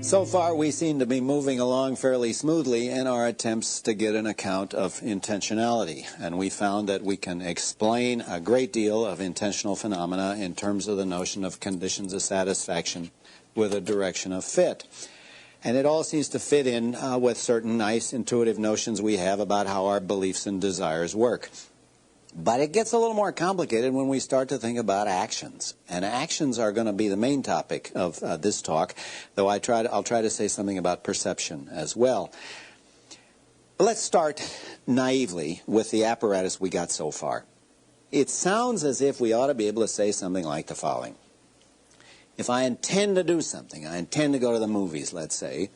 So far, we seem to be moving along fairly smoothly in our attempts to get an account of intentionality. And we found that we can explain a great deal of intentional phenomena in terms of the notion of conditions of satisfaction with a direction of fit. And it all seems to fit in with certain nice intuitive notions we have about how our beliefs and desires work. But it gets a little more complicated when we start to think about actions. And actions are going to be the main topic of this talk, though I'll try to say something about perception as well. Let's start naively with the apparatus we got so far. It sounds as if we ought to be able to say something like the following. If I intend to do something, I intend to go to the movies, let's say,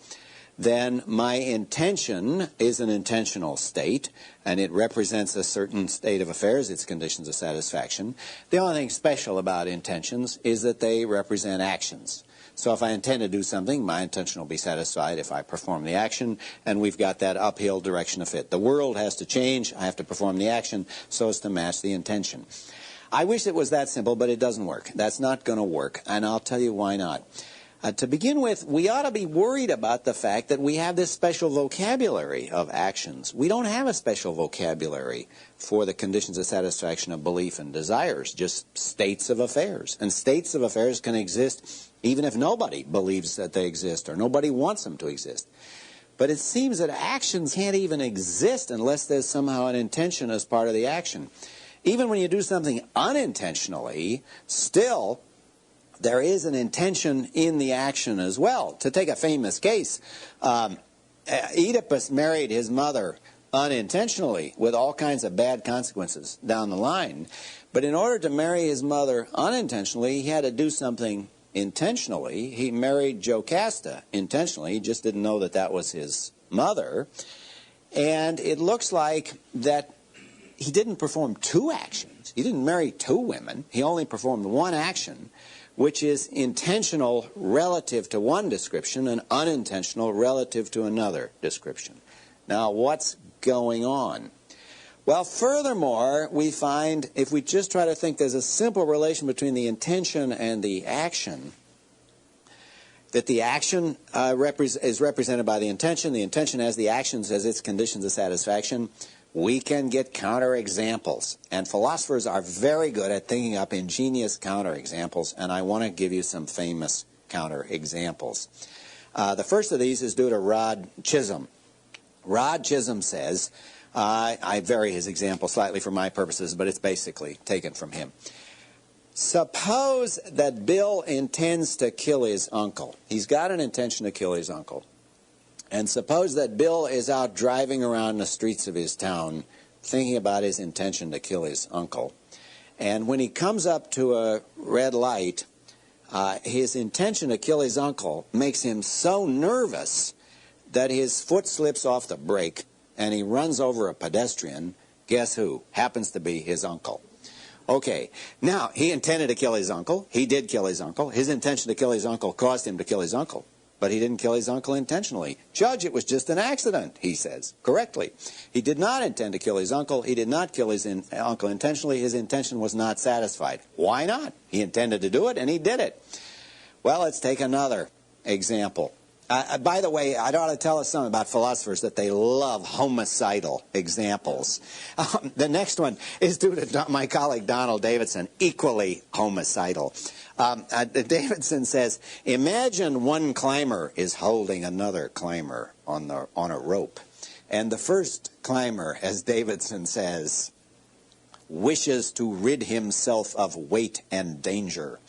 then my intention is an intentional state, and it represents a certain state of affairs, its conditions of satisfaction. The only thing special about intentions is that they represent actions. So if I intend to do something, my intention will be satisfied if I perform the action, and we've got that uphill direction of fit. The world has to change, I have to perform the action so as to match the intention. I wish it was that simple, but it doesn't work. That's not going to work, and I'll tell you why not. To begin with, we ought to be worried about the fact that we have this special vocabulary of actions. We don't have a special vocabulary for the conditions of satisfaction of belief and desires, just states of affairs. And states of affairs can exist even if nobody believes that they exist or nobody wants them to exist. But it seems that actions can't even exist unless there's somehow an intention as part of the action. Even when you do something unintentionally, still there is an intention in the action as well. To take a famous case, Oedipus married his mother unintentionally with all kinds of bad consequences down the line. But in order to marry his mother unintentionally, he had to do something intentionally. He married Jocasta intentionally. He just didn't know that that was his mother. And it looks like that he didn't perform two actions. He didn't marry two women. He only performed one action, which is intentional relative to one description and unintentional relative to another description. Now, what's going on? Well, furthermore, we find, if we just try to think there's a simple relation between the intention and the action, that the action is represented by the intention has the actions as its conditions of satisfaction, we can get counterexamples. And philosophers are very good at thinking up ingenious counterexamples, and I want to give you some famous counterexamples. The first of these is due to Rod Chisholm. Rod Chisholm says, I vary his example slightly for my purposes, but it's basically taken from him. Suppose that Bill intends to kill his uncle. He's got an intention to kill his uncle. And suppose that Bill is out driving around the streets of his town thinking about his intention to kill his uncle. And when he comes up to a red light, his intention to kill his uncle makes him so nervous that his foot slips off the brake and he runs over a pedestrian. Guess who? Happens to be his uncle. Okay, now he intended to kill his uncle. He did kill his uncle. His intention to kill his uncle caused him to kill his uncle. But he didn't kill his uncle intentionally. Judge, it was just an accident, he says, correctly. He did not intend to kill his uncle. He did not kill his uncle intentionally. His intention was not satisfied. Why not? He intended to do it, and he did it. Well, let's take another example. By the way, I ought to tell us something about philosophers, that they love homicidal examples. The next one is due to my colleague Donald Davidson, equally homicidal. Davidson says, imagine one climber is holding another climber on a rope. And the first climber, as Davidson says, wishes to rid himself of weight and danger.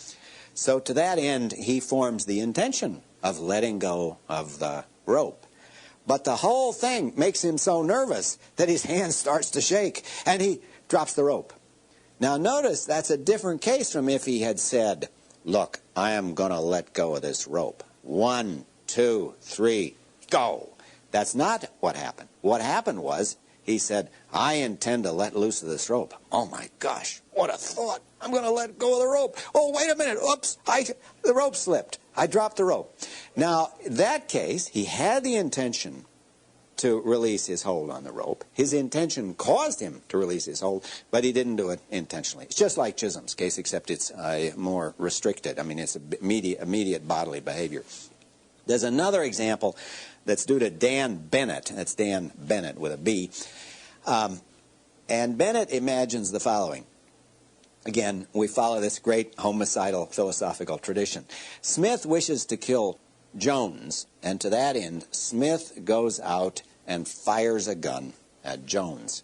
So to that end, he forms the intention of letting go of the rope. But the whole thing makes him so nervous that his hand starts to shake and he drops the rope. Now notice that's a different case from if he had said, look, I am going to let go of this rope. 1, 2, 3, go. That's not what happened. What happened was he said, I intend to let loose of this rope. Oh my gosh, what a thought. I'm going to let go of the rope. Oh, wait a minute. Oops, the rope slipped. I dropped the rope. Now, in that case, he had the intention to release his hold on the rope. His intention caused him to release his hold, but he didn't do it intentionally. It's just like Chisholm's case, except it's more restricted. I mean, it's immediate bodily behavior. There's another example that's due to Dan Bennett. That's Dan Bennett with a B. And Bennett imagines the following. Again, we follow this great homicidal philosophical tradition. Smith wishes to kill Jones, and to that end, Smith goes out and fires a gun at Jones.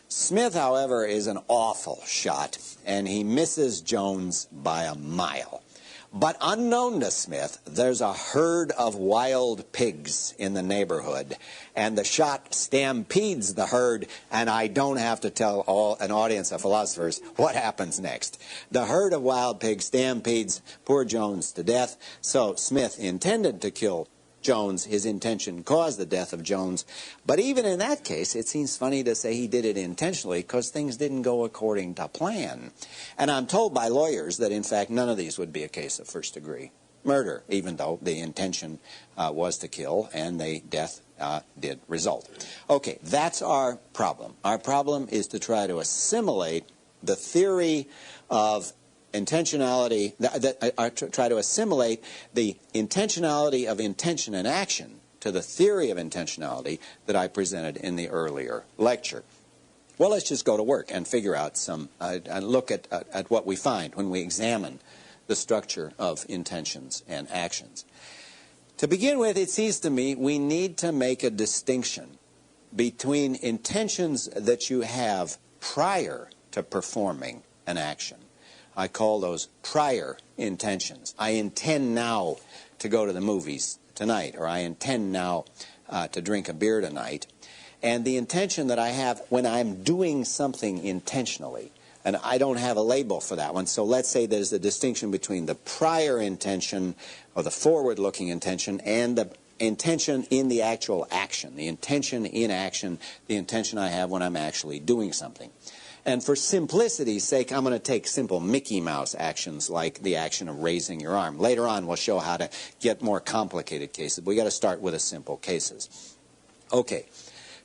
Smith, however, is an awful shot, and he misses Jones by a mile. But unknown to Smith, there's a herd of wild pigs in the neighborhood, and the shot stampedes the herd, and I don't have to tell an audience of philosophers what happens next. The herd of wild pigs stampedes poor Jones to death, so Smith intended to kill Jones. His intention caused the death of Jones. But even in that case, it seems funny to say he did it intentionally because things didn't go according to plan. And I'm told by lawyers that, in fact, none of these would be a case of first-degree murder, even though the intention was to kill and the death did result. Okay, that's our problem. Our problem is to try to assimilate the theory of intentionality, try to assimilate the intentionality of intention and action to the theory of intentionality that I presented in the earlier lecture. Well, let's just go to work and figure out and look at what we find when we examine the structure of intentions and actions. To begin with, it seems to me we need to make a distinction between intentions that you have prior to performing an action. I call those prior intentions. I intend now to go to the movies tonight, or I intend now to drink a beer tonight. And the intention that I have when I'm doing something intentionally, and I don't have a label for that one, so let's say there's a distinction between the prior intention, or the forward-looking intention, and the intention in the actual action, the intention in action, the intention I have when I'm actually doing something. And for simplicity's sake, I'm going to take simple Mickey Mouse actions like the action of raising your arm. Later on, we'll show how to get more complicated cases. We've got to start with the simple cases. Okay,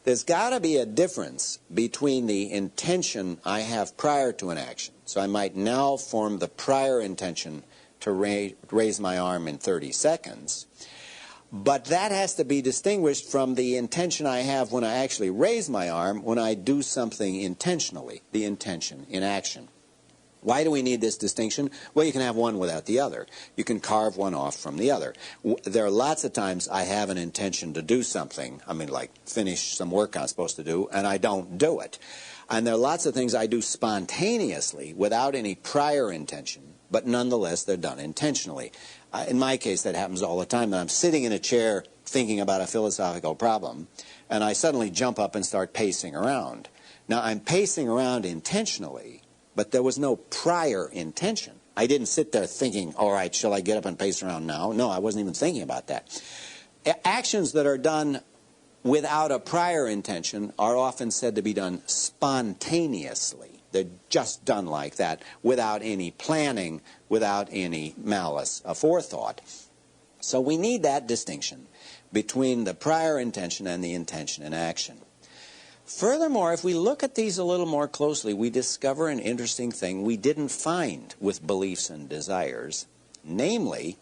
there's got to be a difference between the intention I have prior to an action. So I might now form the prior intention to raise my arm in 30 seconds. But that has to be distinguished from the intention I have when I actually raise my arm when I do something intentionally, the intention in action. Why do we need this distinction? Well, you can have one without the other. You can carve one off from the other. There are lots of times I have an intention to do something, like finish some work I'm supposed to do, and I don't do it. And there are lots of things I do spontaneously without any prior intention, but nonetheless they're done intentionally. In my case, that happens all the time. That I'm sitting in a chair thinking about a philosophical problem, and I suddenly jump up and start pacing around. Now, I'm pacing around intentionally, but there was no prior intention. I didn't sit there thinking, all right, shall I get up and pace around now? No, I wasn't even thinking about that. Actions that are done without a prior intention are often said to be done spontaneously. They're just done like that, without any planning, without any malice aforethought. So we need that distinction between the prior intention and the intention in action. Furthermore, if we look at these a little more closely, we discover an interesting thing we didn't find with beliefs and desires. Namely,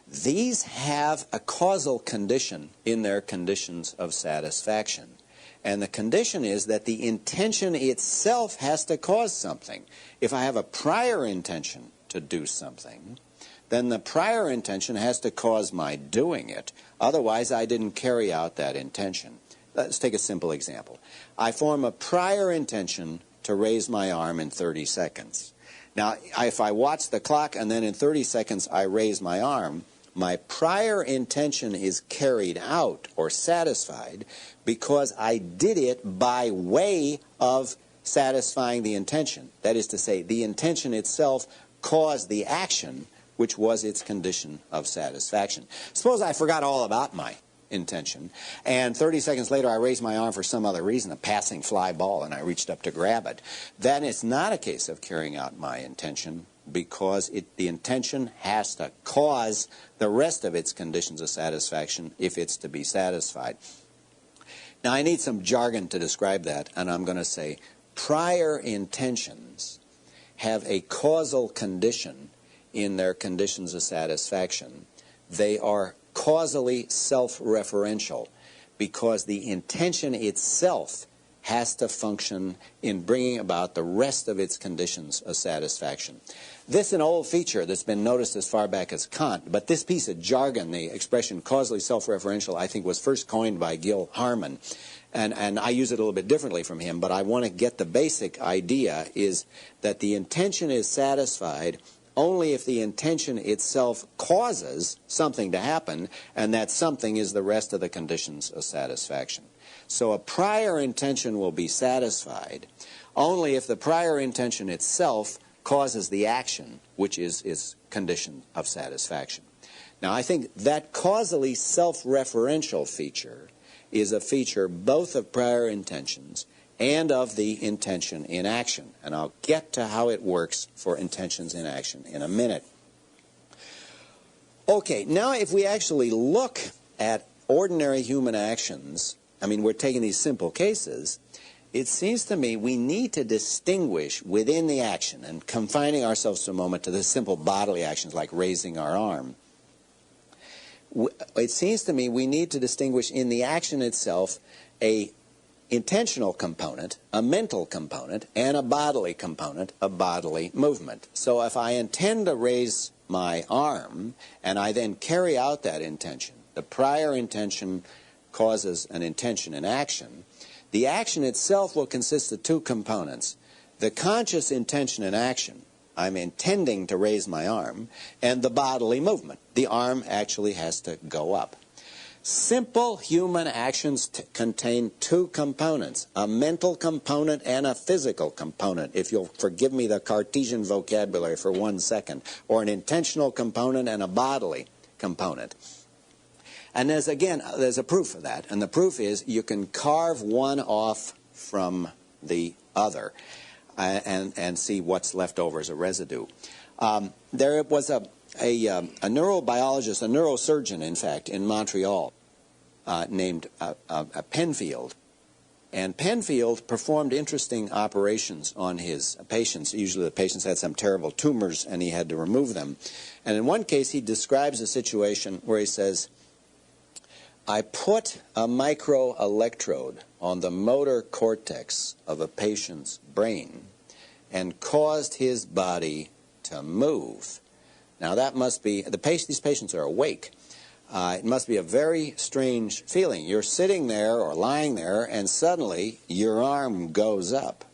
these have a causal condition in their conditions of satisfaction. And the condition is that the intention itself has to cause something. If I have a prior intention to do something, then the prior intention has to cause my doing it. Otherwise, I didn't carry out that intention. Let's take a simple example. I form a prior intention to raise my arm in 30 seconds. Now, if I watch the clock and then in 30 seconds I raise my arm, my prior intention is carried out or satisfied because I did it by way of satisfying the intention. That is to say, the intention itself caused the action, which was its condition of satisfaction. Suppose I forgot all about my intention, and 30 seconds later I raised my arm for some other reason, a passing fly ball, and I reached up to grab it. Then it's not a case of carrying out my intention, because the intention has to cause the rest of its conditions of satisfaction if it's to be satisfied. Now, I need some jargon to describe that, and I'm going to say prior intentions have a causal condition in their conditions of satisfaction they are causally self-referential, because the intention itself has to function in bringing about the rest of its conditions of satisfaction. This is an old feature that's been noticed as far back as Kant, but this piece of jargon, the expression causally self-referential, I think was first coined by Gil Harman, and I use it a little bit differently from him, but I want to get the basic idea is that the intention is satisfied only if the intention itself causes something to happen, and that something is the rest of the conditions of satisfaction. So a prior intention will be satisfied only if the prior intention itself causes the action, which is its condition of satisfaction. Now, I think that causally self-referential feature is a feature both of prior intentions and of the intention in action. And I'll get to how it works for intentions in action in a minute. Okay, now if we actually look at ordinary human actions, I mean, we're taking these simple cases, it seems to me we need to distinguish within the action, and confining ourselves for a moment to the simple bodily actions like raising our arm. It seems to me we need to distinguish in the action itself a intentional component, a mental component, and a bodily component, a bodily movement. So if I intend to raise my arm and I then carry out that intention, the prior intention causes an intention in action, the action itself will consist of two components. The conscious intention in action, I'm intending to raise my arm, and the bodily movement. The arm actually has to go up. Simple human actions contain two components, a mental component and a physical component, if you'll forgive me the Cartesian vocabulary for 1 second, or an intentional component and a bodily component. And there's a proof of that, and the proof is you can carve one off from the other and see what's left over as a residue. There was a neurobiologist, a neurosurgeon, in fact, in Montreal, named Penfield. And Penfield performed interesting operations on his patients. Usually the patients had some terrible tumors, and he had to remove them. And in one case, he describes a situation where he says, I put a microelectrode on the motor cortex of a patient's brain and caused his body to move. Now that must be, these patients are awake. It must be a very strange feeling. You're sitting there or lying there and suddenly your arm goes up.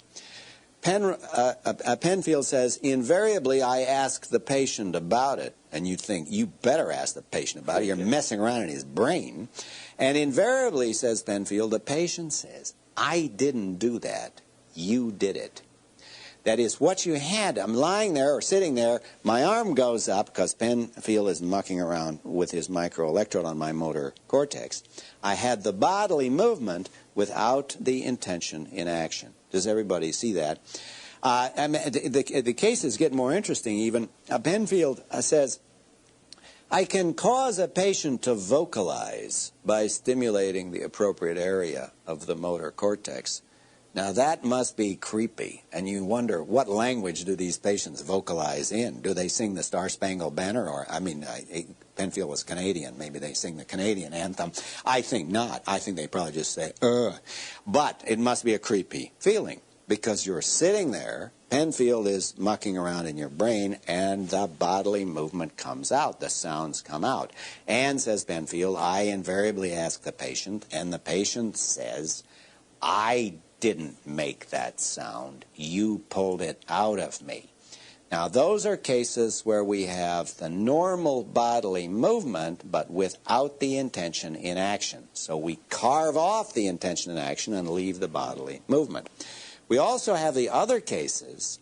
Penfield says, invariably I ask the patient about it. And you think, you better ask the patient about it. You're messing around in his brain. And invariably, says Penfield, the patient says, I didn't do that. You did it. That is, what you had, I'm lying there or sitting there, my arm goes up because Penfield is mucking around with his microelectrode on my motor cortex. I had the bodily movement without the intention in action. Does everybody see that? The cases get more interesting even. Penfield says, I can cause a patient to vocalize by stimulating the appropriate area of the motor cortex. Now that must be creepy, and you wonder, what language do these patients vocalize in? Do they sing the Star-Spangled Banner? Or, Penfield was Canadian. Maybe they sing the Canadian anthem. I think not. I think they probably just say, But it must be a creepy feeling, because you're sitting there, Penfield is mucking around in your brain, and the bodily movement comes out. The sounds come out. And, says Penfield, I invariably ask the patient, and the patient says, I didn't make that sound. You pulled it out of me. Now, those are cases where we have the normal bodily movement, but without the intention in action. So we carve off the intention in action and leave the bodily movement. We also have the other cases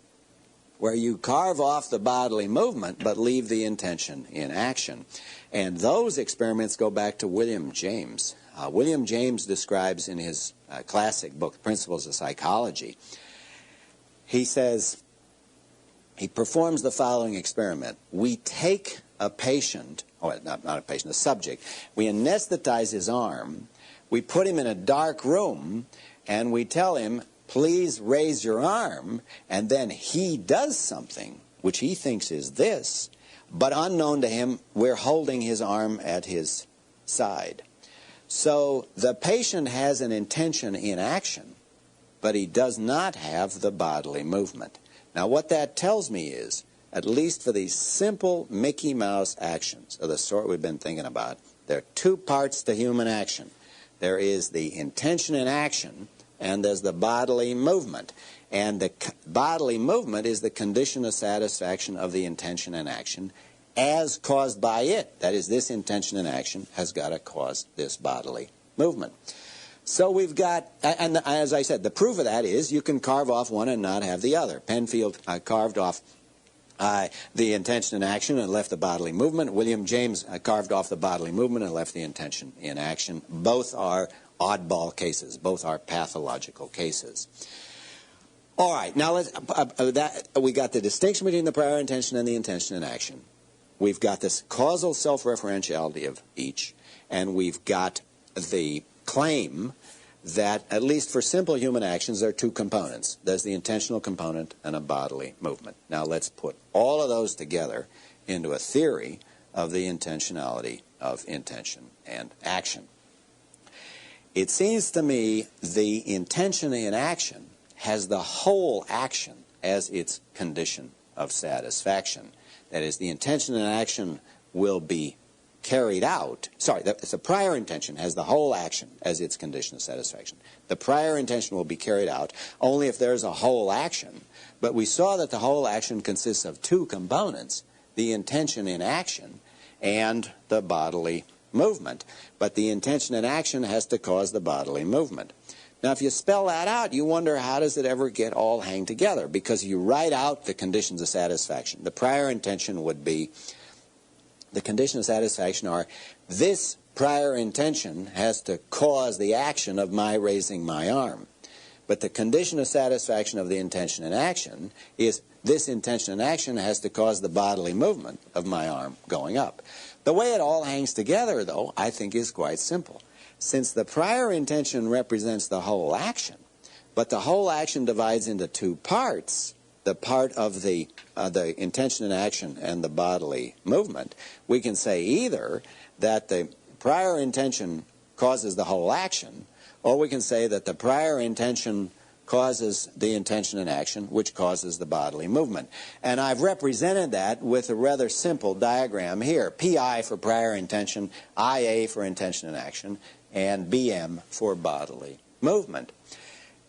where you carve off the bodily movement but leave the intention in action. And those experiments go back to William James. William James describes in his classic book, Principles of Psychology, he says, he performs the following experiment. We take a patient, not a patient, a subject, we anesthetize his arm, we put him in a dark room, and we tell him, please raise your arm, and then he does something which he thinks is this, but unknown to him, we're holding his arm at his side. So the patient has an intention in action, but he does not have the bodily movement. Now what that tells me is, at least for these simple Mickey Mouse actions of the sort we've been thinking about, there are two parts to human action. There is the intention in action, and there's the bodily movement. And the bodily movement is the condition of satisfaction of the intention in action as caused by it. That is, this intention in action has got to cause this bodily movement. So we've got, and as I said, the proof of that is you can carve off one and not have the other. Penfield carved off the intention in action and left the bodily movement. William James carved off the bodily movement and left the intention in action. Both are oddball cases. Both are pathological cases. All right, now we got the distinction between the prior intention and the intention in action. We've got this causal self-referentiality of each, and we've got the claim that, at least for simple human actions, there are two components. There's the intentional component and a bodily movement. Now let's put all of those together into a theory of the intentionality of intention and action. It seems to me the intention in action has the whole action as its condition of satisfaction. That is, the intention in action will be carried out. Sorry, the prior intention has the whole action as its condition of satisfaction. The prior intention will be carried out only if there's a whole action. But we saw that the whole action consists of two components, the intention in action and the bodily movement. But the intention in action has to cause the bodily movement. Now, if you spell that out, you wonder, how does it ever get all hang together? Because you write out the conditions of satisfaction. The prior intention would be, the conditions of satisfaction are, this prior intention has to cause the action of my raising my arm. But the condition of satisfaction of the intention in action is, this intention in action has to cause the bodily movement of my arm going up. The way it all hangs together, though, I think is quite simple. Since the prior intention represents the whole action, but the whole action divides into two parts, the part of the intention in action and the bodily movement, we can say either that the prior intention causes the whole action, or we can say that the prior intention causes the intention in action, which causes the bodily movement. And I've represented that with a rather simple diagram here. PI for prior intention, IA for intention in action, and BM for bodily movement.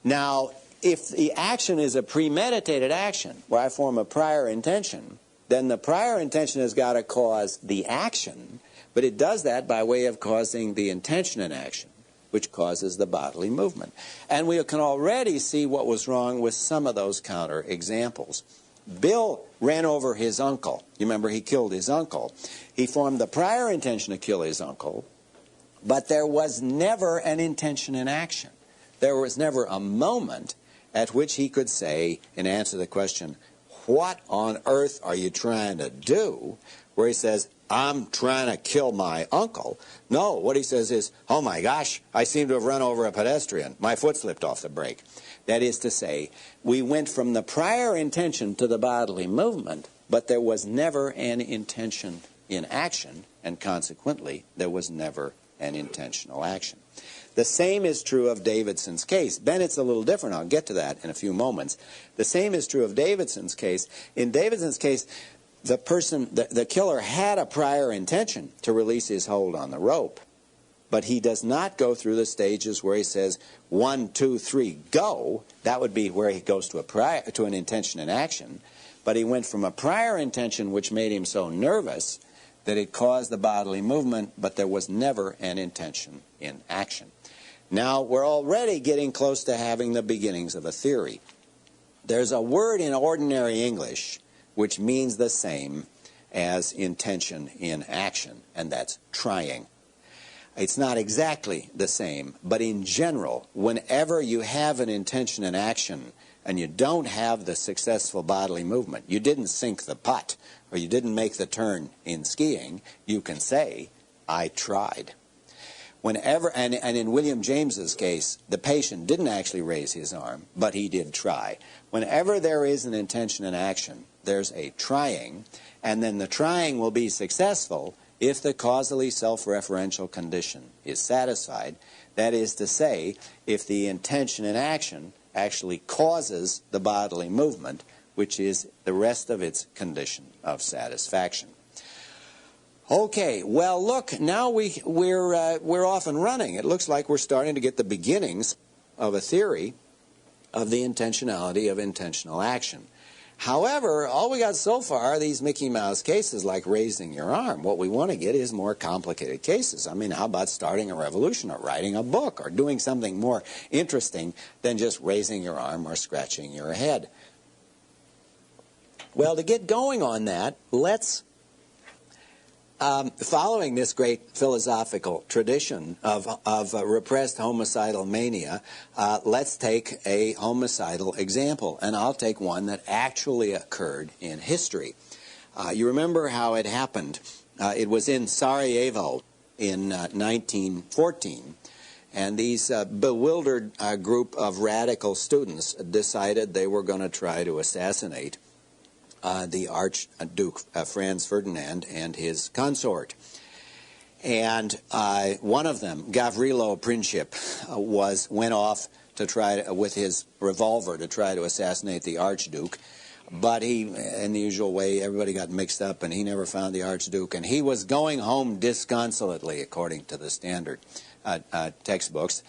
Now, if the action is a premeditated action, where I form a prior intention, then the prior intention has got to cause the action, but it does that by way of causing the intention in action, which causes the bodily movement. And we can already see what was wrong with some of those counter examples. Bill ran over his uncle. You remember, he killed his uncle. He formed the prior intention to kill his uncle, but there was never an intention in action. There was never a moment at which he could say, in answer to the question, what on earth are you trying to do? Where he says, I'm trying to kill my uncle. No, what he says is, oh my gosh, I seem to have run over a pedestrian. My foot slipped off the brake. That is to say, we went from the prior intention to the bodily movement, but there was never an intention in action, and consequently, there was never an intentional action. The same is true of Davidson's case. Bennett's a little different. I'll get to that in a few moments. The same is true of Davidson's case. In Davidson's case, the killer had a prior intention to release his hold on the rope, but he does not go through the stages where he says 1, 2, 3, go. That would be where he goes to an intention in action. But he went from a prior intention which made him so nervous that it caused the bodily movement, but there was never an intention in action. Now, we're already getting close to having the beginnings of a theory. There's a word in ordinary English which means the same as intention in action, and that's trying. It's not exactly the same, but in general, whenever you have an intention in action and you don't have the successful bodily movement, you didn't sink the putt, or you didn't make the turn in skiing, you can say, I tried. Whenever, and in William James's case, the patient didn't actually raise his arm, but he did try. Whenever there is an intention in action, there's a trying, and then the trying will be successful if the causally self-referential condition is satisfied. That is to say, if the intention in action actually causes the bodily movement, which is the rest of its condition of satisfaction. Okay, well, look, now we're off and running. It looks like we're starting to get the beginnings of a theory of the intentionality of intentional action. However, all we got so far are these Mickey Mouse cases like raising your arm. What we want to get is more complicated cases. I mean, how about starting a revolution or writing a book or doing something more interesting than just raising your arm or scratching your head? Well, to get going on that, let's, following this great philosophical tradition of repressed homicidal mania, let's take a homicidal example, and I'll take one that actually occurred in history. You remember how it happened. It was in Sarajevo in 1914, and these bewildered group of radical students decided they were going to try to assassinate the Archduke Franz Ferdinand and his consort. And one of them, Gavrilo Princip, went off to try to, with his revolver to try to assassinate the Archduke. But he, in the usual way, everybody got mixed up and he never found the Archduke. And he was going home disconsolately, according to the standard textbooks,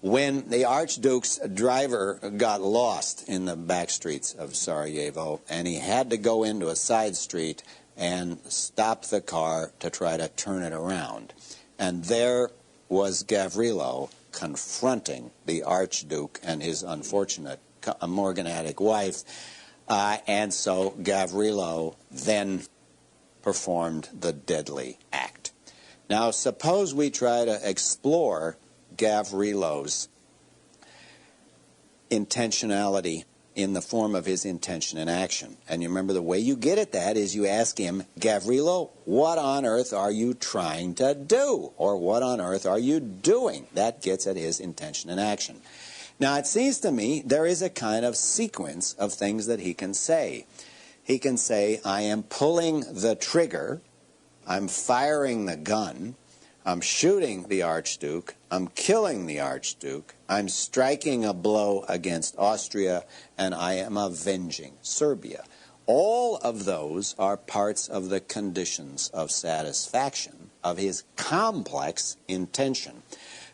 when the Archduke's driver got lost in the back streets of Sarajevo, and he had to go into a side street and stop the car to try to turn it around. And there was Gavrilo confronting the Archduke and his unfortunate morganatic wife. And so Gavrilo then performed the deadly act. Now, suppose we try to explore Gavrilo's intentionality in the form of his intention in action. And you remember the way you get at that is you ask him, Gavrilo, what on earth are you trying to do? Or what on earth are you doing? That gets at his intention in action. Now, it seems to me there is a kind of sequence of things that he can say. He can say, I am pulling the trigger, I'm firing the gun, I'm shooting the Archduke, I'm killing the Archduke, I'm striking a blow against Austria, and I am avenging Serbia. All of those are parts of the conditions of satisfaction of his complex intention.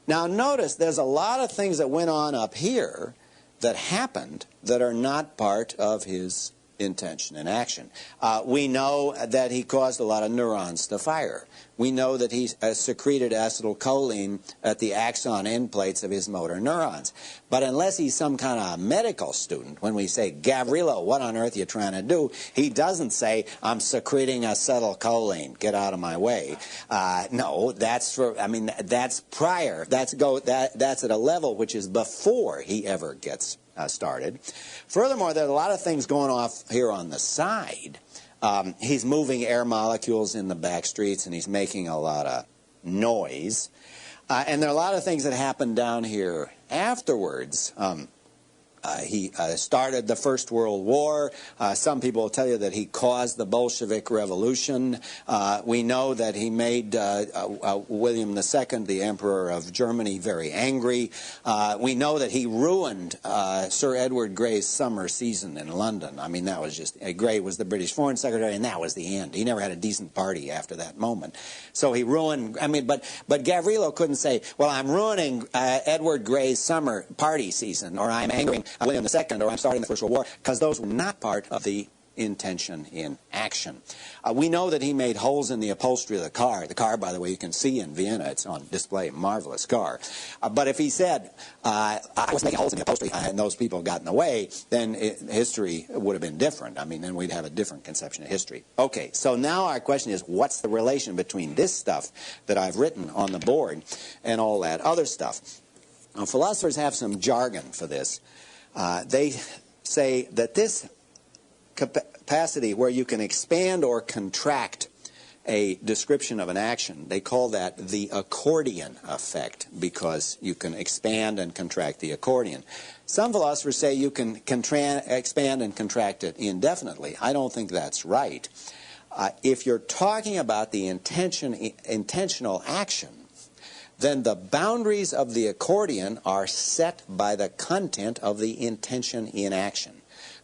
Now notice there's a lot of things that went on up here that happened that are not part of his intention and action. We know that he caused a lot of neurons to fire. We know that he secreted acetylcholine at the axon end plates of his motor neurons. But unless he's some kind of medical student, when we say, Gavrilo, what on earth are you trying to do? He doesn't say, I'm secreting acetylcholine. Get out of my way. No, that's that's prior. That's at a level which is before he ever gets started. Furthermore, there are a lot of things going off here on the side. He's moving air molecules in the back streets, and he's making a lot of noise. And there are a lot of things that happen down here afterwards. He started the First World War. Some people will tell you that he caused the Bolshevik Revolution. We know that he made William II, the Emperor of Germany, very angry. We know that he ruined Sir Edward Grey's summer season in London. I mean, that was just, Grey was the British Foreign Secretary, and that was the end. He never had a decent party after that moment. So he ruined, but Gavrilo couldn't say, well, I'm ruining Edward Grey's summer party season, or I'm angering William II, or I'm starting the First World War, because those were not part of the intention in action. We know that he made holes in the upholstery of the car. The car, by the way, you can see in Vienna. It's on display. Marvelous car. But if he said, I was making holes in the upholstery and those people got in the way, then history would have been different. I mean, then we'd have a different conception of history. Okay, so now our question is, what's the relation between this stuff that I've written on the board and all that other stuff? Now, philosophers have some jargon for this. They say that this capacity where you can expand or contract a description of an action. They call that the accordion effect, because you can expand and contract the accordion. Some philosophers say you can expand and contract it indefinitely. I don't think that's right. If you're talking about the intentional action, then the boundaries of the accordion are set by the content of the intention in action.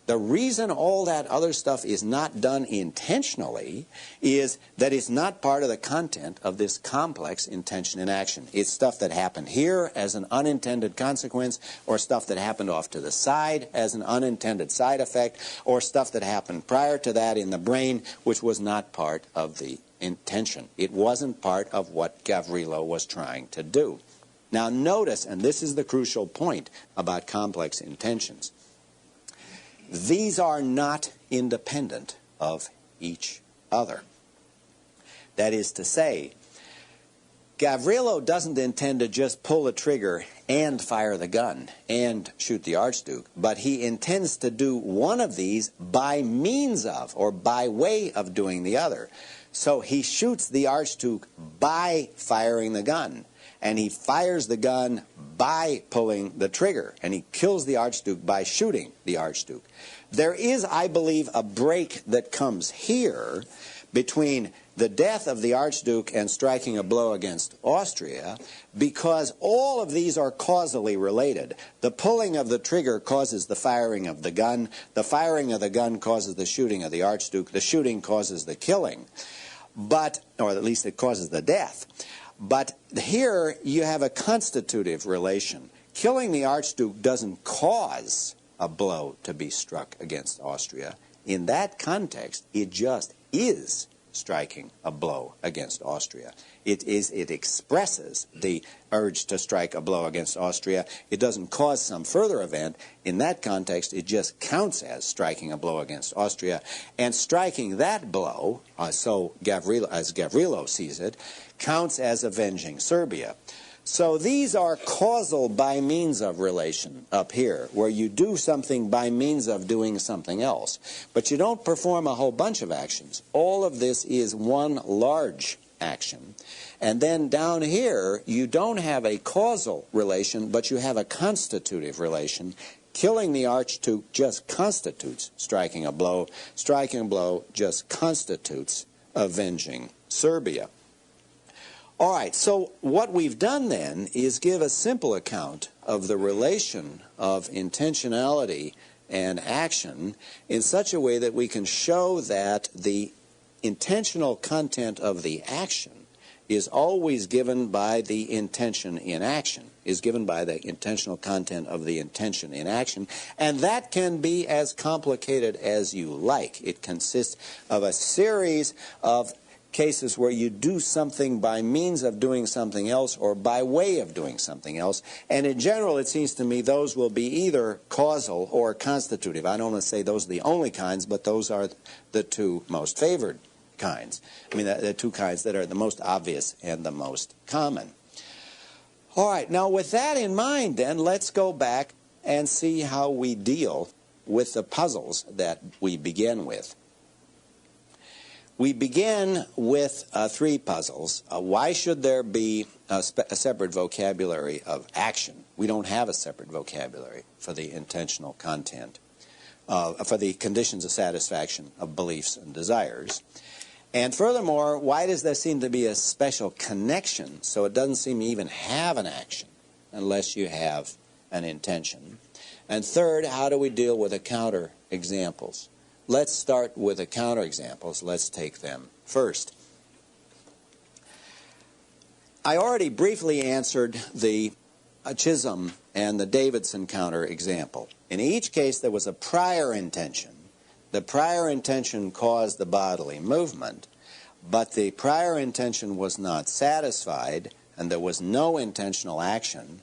The reason all that other stuff is not done intentionally is that it's not part of the content of this complex intention in action. It's stuff that happened here as an unintended consequence, or stuff that happened off to the side as an unintended side effect, or stuff that happened prior to that in the brain, which was not part of the intention. It wasn't part of what Gavrilo was trying to do. Now notice, and this is the crucial point about complex intentions, these are not independent of each other. That is to say, Gavrilo doesn't intend to just pull the trigger and fire the gun and shoot the Archduke, but he intends to do one of these by means of, or by way of doing the other. So he shoots the Archduke by firing the gun, and he fires the gun by pulling the trigger, and he kills the Archduke by shooting the Archduke. There is, I believe, a break that comes here between the death of the Archduke and striking a blow against Austria, because all of these are causally related. The pulling of the trigger causes the firing of the gun firing of the gun causes the shooting of the Archduke, the shooting causes the killing, or at least it causes the death. But here you have a constitutive relation. Killing the Archduke doesn't cause a blow to be struck against Austria. In that context, it just is striking a blow against Austria. It expresses the urge to strike a blow against Austria. It doesn't cause some further event. In that context, it just counts as striking a blow against Austria. And striking that blow, as Gavrilo sees it, counts as avenging Serbia. So these are causal by means of relation up here, where you do something by means of doing something else. But you don't perform a whole bunch of actions. All of this is one large action. And then down here, you don't have a causal relation, but you have a constitutive relation. Killing the Archduke just constitutes striking a blow. Striking a blow just constitutes avenging Serbia. All right, so what we've done then is give a simple account of the relation of intentionality and action in such a way that we can show that the intentional content of the action is always given by the intention in action, is given by the intentional content of the intention in action, and that can be as complicated as you like. It consists of a series of cases where you do something by means of doing something else or by way of doing something else. And in general, it seems to me those will be either causal or constitutive. I don't want to say those are the only kinds, but those are the two most favored kinds. I mean, the two kinds that are the most obvious and the most common. All right, now with that in mind, then, let's go back and see how we deal with the puzzles that we begin with. We begin with three puzzles. Why should there be a separate vocabulary of action? We don't have a separate vocabulary for the intentional content, for the conditions of satisfaction of beliefs and desires. And furthermore, why does there seem to be a special connection so it doesn't seem to even have an action unless you have an intention? And third, how do we deal with the counter examples? Let's start with the counterexamples. Let's take them first. I already briefly answered the Chisholm and the Davidson counterexample. In each case, there was a prior intention. The prior intention caused the bodily movement, but the prior intention was not satisfied, and there was no intentional action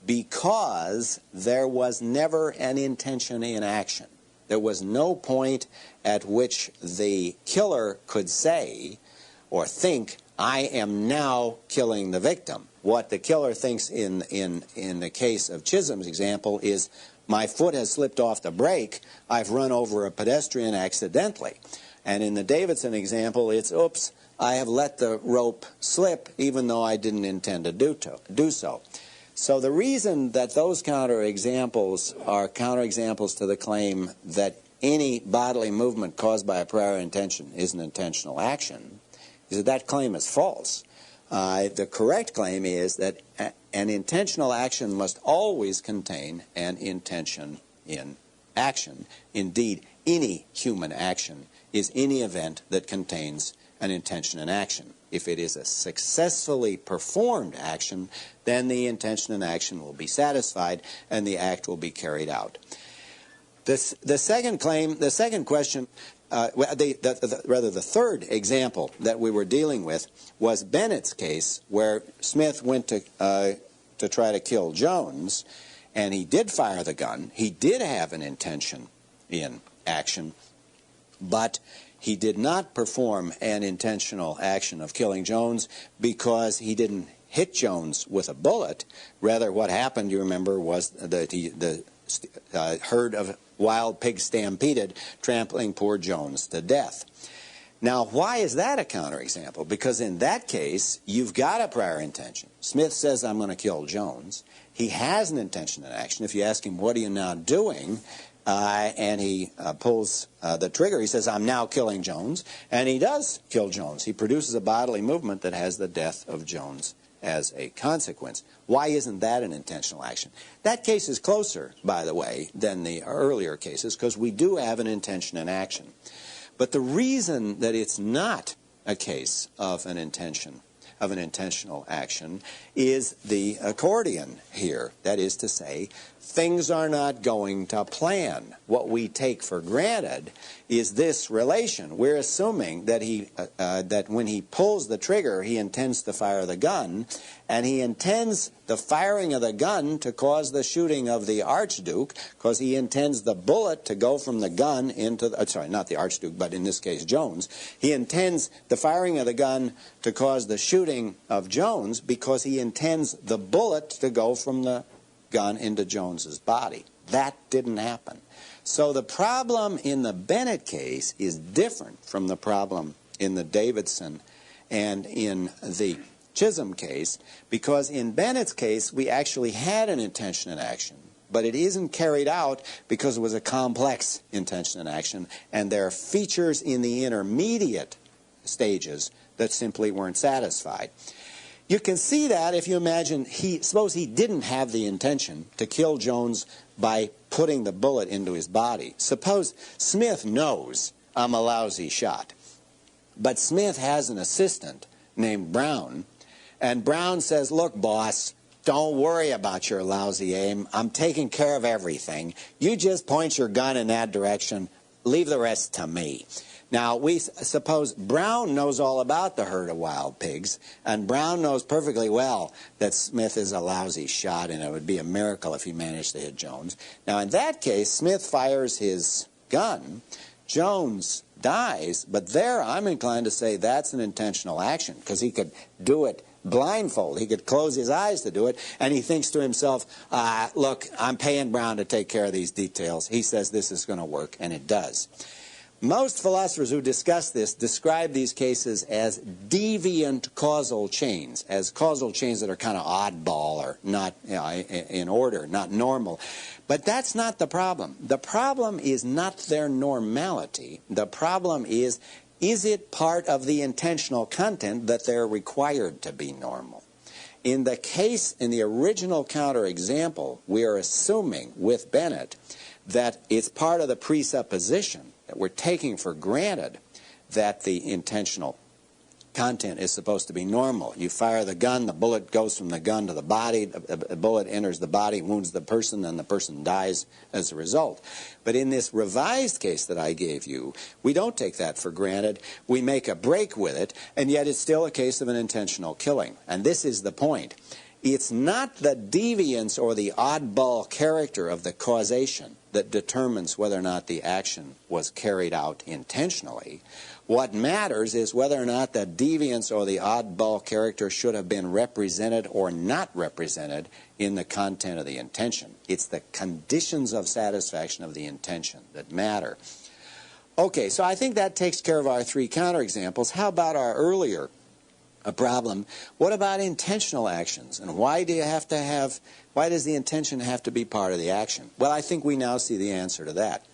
because there was never an intention in action. There was no point at which the killer could say or think, I am now killing the victim. What the killer thinks in the case of Chisholm's example is, my foot has slipped off the brake, I've run over a pedestrian accidentally. And in the Davidson example, it's, oops, I have let the rope slip even though I didn't intend to do so. So the reason that those counterexamples are counterexamples to the claim that any bodily movement caused by a prior intention is an intentional action is that that claim is false. The correct claim is that an intentional action must always contain an intention in action. Indeed, any human action is any event that contains an intention in action. If it is a successfully performed action, then the intention in action will be satisfied and the act will be carried out. The second question, the third example that we were dealing with was Bennett's case, where Smith went to try to kill Jones, and he did fire the gun. He did have an intention in action, but he did not perform an intentional action of killing Jones because he didn't hit Jones with a bullet. Rather, what happened, you remember, was that the herd of wild pigs stampeded, trampling poor Jones to death. Now, why is that a counterexample? Because in that case, you've got a prior intention. Smith says, I'm going to kill Jones. He has an intention in action. If you ask him, what are you now doing? And he pulls the trigger. He says, I'm now killing Jones. And he does kill Jones. He produces a bodily movement that has the death of Jones as a consequence. Why isn't that an intentional action? That case is closer, by the way, than the earlier cases, because we do have an intention in action. But the reason that it's not a case of an intentional action is the accordion here. That is to say, things are not going to plan. What we take for granted is this relation. We're assuming that that when he pulls the trigger, he intends to fire the gun, and he intends the firing of the gun to cause the shooting of the Archduke, because he intends the bullet to go from the gun into the, sorry, not the Archduke, but in this case Jones. He intends the firing of the gun to cause the shooting of Jones because he intends the bullet to go from the gun into Jones's body. That didn't happen. So the problem in the Bennett case is different from the problem in the Davidson and in the Chisholm case, because in Bennett's case we actually had an intention in action, but it isn't carried out because it was a complex intention in action, and there are features in the intermediate stages that simply weren't satisfied. You can see that if you imagine, suppose he didn't have the intention to kill Jones by putting the bullet into his body. Suppose Smith knows, I'm a lousy shot, but Smith has an assistant named Brown, and Brown says, look, boss, don't worry about your lousy aim. I'm taking care of everything. You just point your gun in that direction. Leave the rest to me. Now, we suppose Brown knows all about the herd of wild pigs, and Brown knows perfectly well that Smith is a lousy shot, and it would be a miracle if he managed to hit Jones. Now, in that case, Smith fires his gun, Jones dies, but there I'm inclined to say that's an intentional action, because he could do it blindfold. He could close his eyes to do it, and he thinks to himself, look, I'm paying Brown to take care of these details. He says this is going to work, and it does. Most philosophers who discuss this describe these cases as deviant causal chains, as causal chains that are kind of oddball or not in order, not normal. But that's not the problem. The problem is not their normality. The problem is it part of the intentional content that they're required to be normal? In the case, in the original counterexample, we are assuming with Bennett that it's part of the presupposition that we're taking for granted that the intentional content is supposed to be normal. You fire the gun, the bullet goes from the gun to the body, the bullet enters the body, wounds the person, and the person dies as a result. But in this revised case that I gave you, we don't take that for granted. We make a break with it, and yet it's still a case of an intentional killing. And this is the point. It's not the deviance or the oddball character of the causation that determines whether or not the action was carried out intentionally. What matters is whether or not the deviance or the oddball character should have been represented or not represented in the content of the intention. It's the conditions of satisfaction of the intention that matter. Okay, so I think that takes care of our three counterexamples. How about our earlier problem? What about intentional actions? And why does the intention have to be part of the action? Well, I think we now see the answer to that.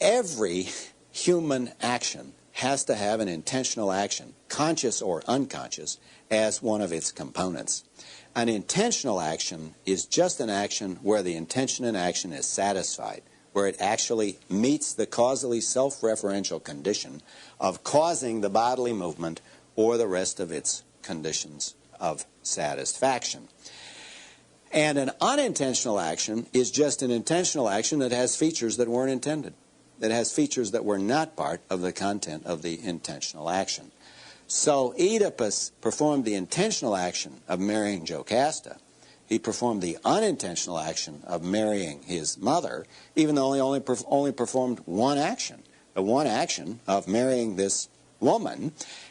Every human action has to have an intentional action, conscious or unconscious, as one of its components. An intentional action is just an action where the intention in action is satisfied, where it actually meets the causally self-referential condition of causing the bodily movement or the rest of its conditions of satisfaction. And an unintentional action is just an intentional action that has features that weren't intended, that has features that were not part of the content of the intentional action. So Oedipus performed the intentional action of marrying Jocasta. He performed the unintentional action of marrying his mother, even though he only performed one action, the one action of marrying this woman,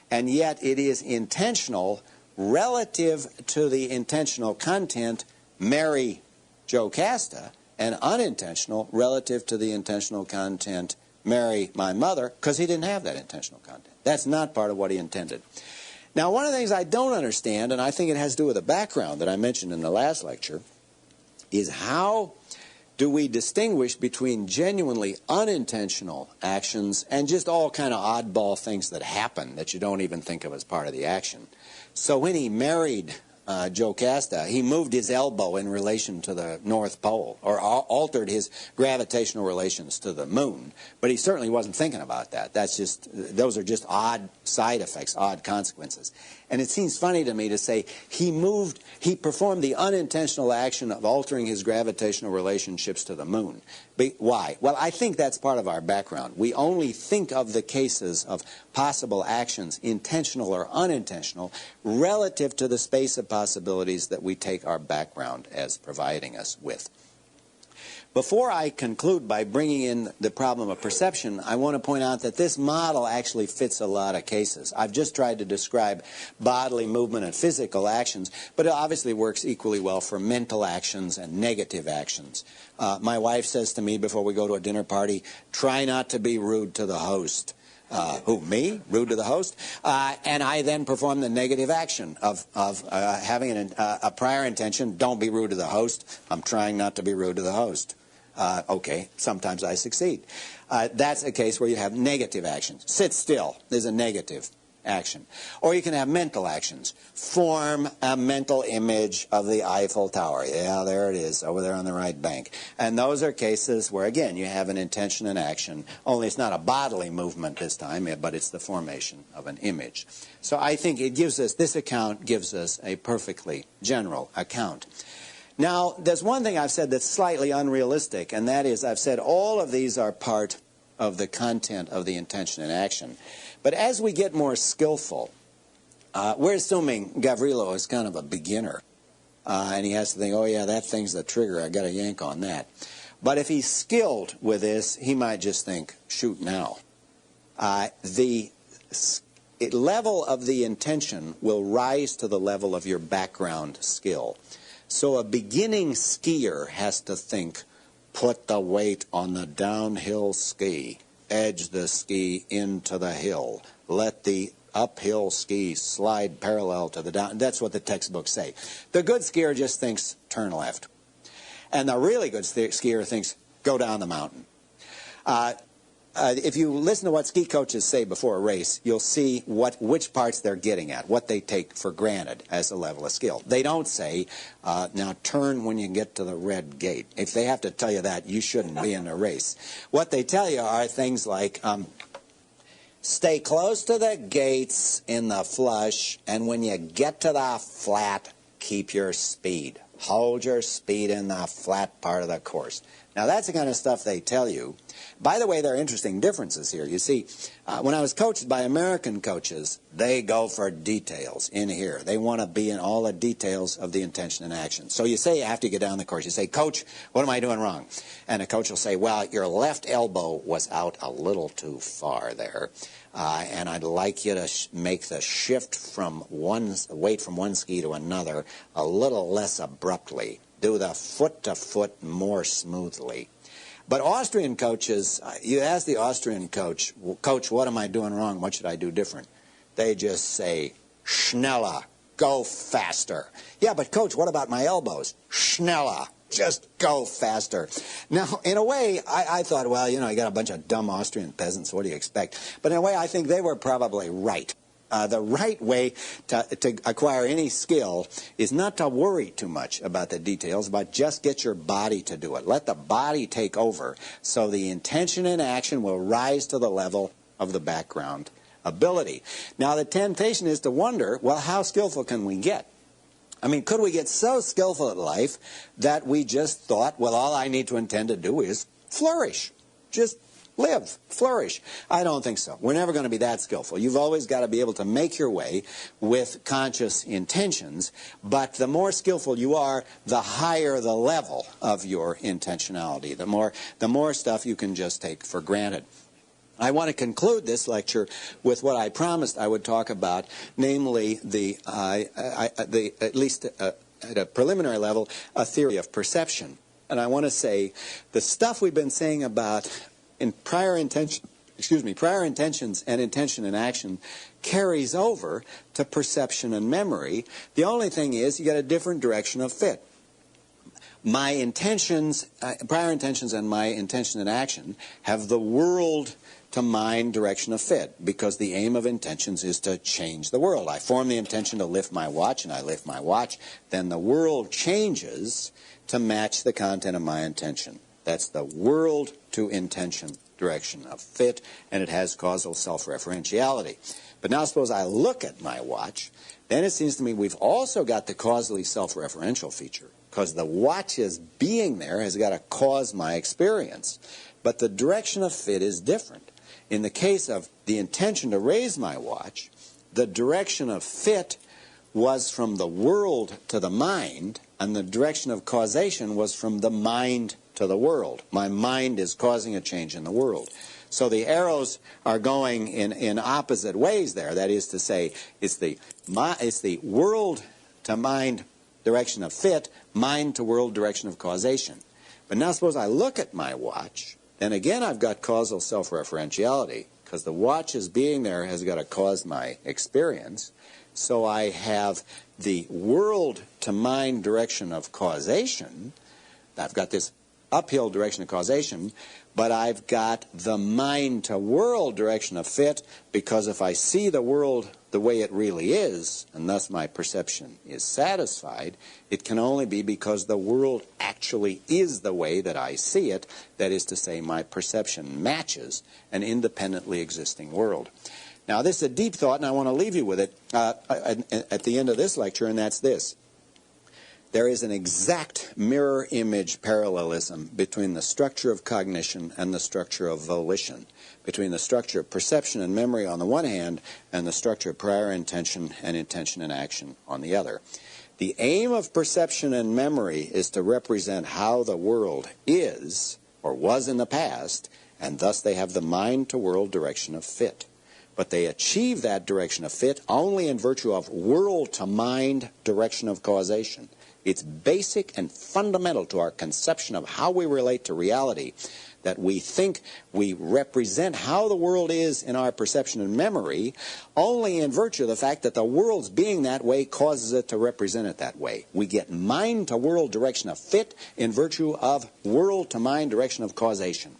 and yet it is intentional relative to the intentional content, marry Jocasta, and unintentional relative to the intentional content, marry my mother, because he didn't have that intentional content. That's not part of what he intended. Now, one of the things I don't understand, and I think it has to do with the background that I mentioned in the last lecture, is how do we distinguish between genuinely unintentional actions and just all kind of oddball things that happen that you don't even think of as part of the action. So when he married Jocasta, he moved his elbow in relation to the North Pole, or altered his gravitational relations to the moon, but he certainly wasn't thinking about that. Those are just odd side effects, odd consequences. And it seems funny to me to say he performed the unintentional action of altering his gravitational relationships to the moon. Why? Well, I think that's part of our background. We only think of the cases of possible actions, intentional or unintentional, relative to the space of possibilities that we take our background as providing us with. Before I conclude by bringing in the problem of perception, I want to point out that this model actually fits a lot of cases. I've just tried to describe bodily movement and physical actions, but it obviously works equally well for mental actions and negative actions. My wife says to me before we go to a dinner party, try not to be rude to the host. Who, me? Rude to the host? And I then perform the negative action of having a prior intention, don't be rude to the host. I'm trying not to be rude to the host. Okay, sometimes I succeed. That's a case where you have negative actions. Sit still is a negative action. Or you can have mental actions. Form a mental image of the Eiffel Tower. Yeah, there it is, over there on the right bank. And those are cases where, again, you have an intention and action, only it's not a bodily movement this time, but it's the formation of an image. So I think this account gives us a perfectly general account. Now, there's one thing I've said that's slightly unrealistic, and that is I've said all of these are part of the content of the intention and action. But as we get more skillful, we're assuming Gavrilo is kind of a beginner, and he has to think, oh yeah, that thing's the trigger, I got to yank on that. But if he's skilled with this, he might just think, shoot now. The level of the intention will rise to the level of your background skill. So a beginning skier has to think, put the weight on the downhill ski, edge the ski into the hill, let the uphill ski slide parallel to the down. That's what the textbooks say. The good skier just thinks, turn left. And the really good skier thinks, go down the mountain. If you listen to what ski coaches say before a race, you'll see which parts they're getting at, what they take for granted as a level of skill. They don't say, now turn when you get to the red gate. If they have to tell you that, you shouldn't be in a race. What they tell you are things like, stay close to the gates in the flush, and when you get to the flat, keep your speed. Hold your speed in the flat part of the course. Now, that's the kind of stuff they tell you. By the way, there are interesting differences here. You see, when I was coached by American coaches, they go for details in here. They want to be in all the details of the intention and action. So you say, after you get down the course, you say, Coach, what am I doing wrong? And a coach will say, well, your left elbow was out a little too far there. And I'd like you to make the shift from weight from one ski to another a little less abruptly. Do the foot to foot more smoothly. But Austrian coaches, you ask the Austrian coach, Coach, what am I doing wrong? What should I do different? They just say, schneller, go faster. Yeah, but Coach, what about my elbows? Schneller, just go faster. Now, in a way, I thought, well, you know, you got a bunch of dumb Austrian peasants, what do you expect? But in a way, I think they were probably right. The right way to acquire any skill is not to worry too much about the details, but just get your body to do it. Let the body take over so the intention and action will rise to the level of the background ability. Now, the temptation is to wonder, well, how skillful can we get? I mean, could we get so skillful at life that we just thought, well, all I need to intend to do is flourish, just live, flourish? I don't think so. We're never going to be that skillful. You've always got to be able to make your way with conscious intentions, but the more skillful you are, the higher the level of your intentionality, the more stuff you can just take for granted. I want to conclude this lecture with what I promised I would talk about, namely at least at a preliminary level, a theory of perception. And I want to say the stuff we've been saying about in prior intentions and intention and action carries over to perception and memory. The only thing is you get a different direction of fit. My intentions, prior intentions and my intention and action have the world to mind direction of fit, because the aim of intentions is to change the world. I form the intention to lift my watch, and I lift my watch. Then the world changes to match the content of my intention. That's the world to intention direction of fit, and it has causal self-referentiality. But now suppose I look at my watch, then it seems to me we've also got the causally self-referential feature, because the watch's being there has got to cause my experience. But the direction of fit is different. In the case of the intention to raise my watch, the direction of fit was from the world to the mind, and the direction of causation was from the mind to the world. My mind is causing a change in the world. So the arrows are going in opposite ways there. That is to say, it's the world to mind direction of fit, mind to world direction of causation. But now suppose I look at my watch, then again I've got causal self-referentiality, because the watch's being there has got to cause my experience. So I have the world to mind direction of causation. I've got this uphill direction of causation, but I've got the mind to world direction of fit, because if I see the world the way it really is, and thus my perception is satisfied, it can only be because the world actually is the way that I see it. That is to say, my perception matches an independently existing world. Now, this is a deep thought, and I want to leave you with it at the end of this lecture, and that's this. There is an exact mirror image parallelism between the structure of cognition and the structure of volition, between the structure of perception and memory on the one hand and the structure of prior intention and action on the other. The aim of perception and memory is to represent how the world is or was in the past, and thus they have the mind-to-world direction of fit. But they achieve that direction of fit only in virtue of world-to-mind direction of causation. It's basic and fundamental to our conception of how we relate to reality that we think we represent how the world is in our perception and memory only in virtue of the fact that the world's being that way causes it to represent it that way. We get mind-to-world direction of fit in virtue of world-to-mind direction of causation.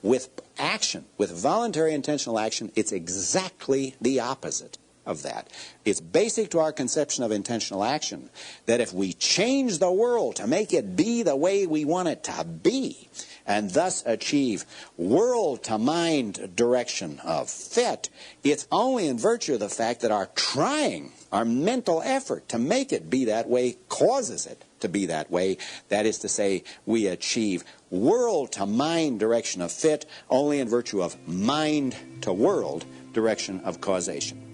With action, with voluntary intentional action, it's exactly the opposite of that. It's basic to our conception of intentional action that if we change the world to make it be the way we want it to be, and thus achieve world-to-mind direction of fit, it's only in virtue of the fact that our trying, our mental effort to make it be that way causes it to be that way. That is to say, we achieve world-to-mind direction of fit only in virtue of mind-to-world direction of causation.